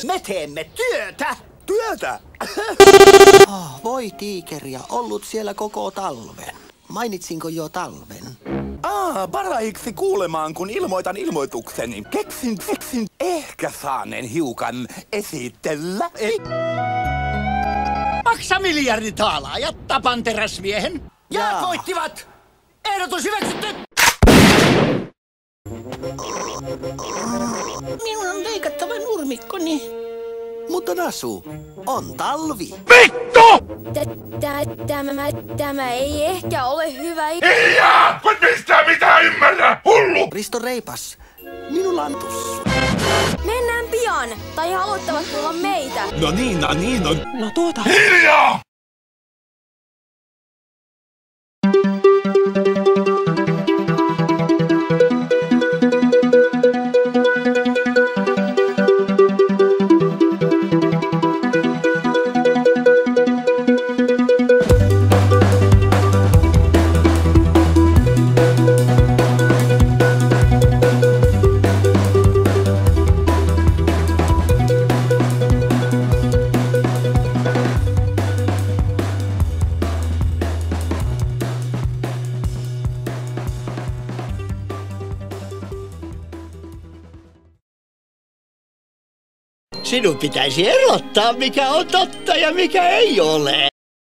Me teemme työtä! Työtä? Voi tiikeriä, ollut siellä koko talven. Mainitsinko jo talven? Parhaiksi kuulemaan, kun ilmoitan ilmoitukseni. Keksin, ehkä saanen hiukan esitellä. Maksa miljardi taalaa ja tapan teräsmiehen. Jäät voittivat! Ehdotus hyväksytty! Minun on leikattava nurmikkoni. Mutta Nasu, on talvi. Vittu! Tämä ei ehkä ole hyvä idea. Hiljaa! Kun mistään mitään ymmärrä! Hullu! Risto Reipas, minulla on tussu. Mennään pian! Tai haluattavat tulla meitä? No niin on. No tuota. Hiljaa! Sinun pitäisi erottaa, mikä on totta ja mikä ei ole.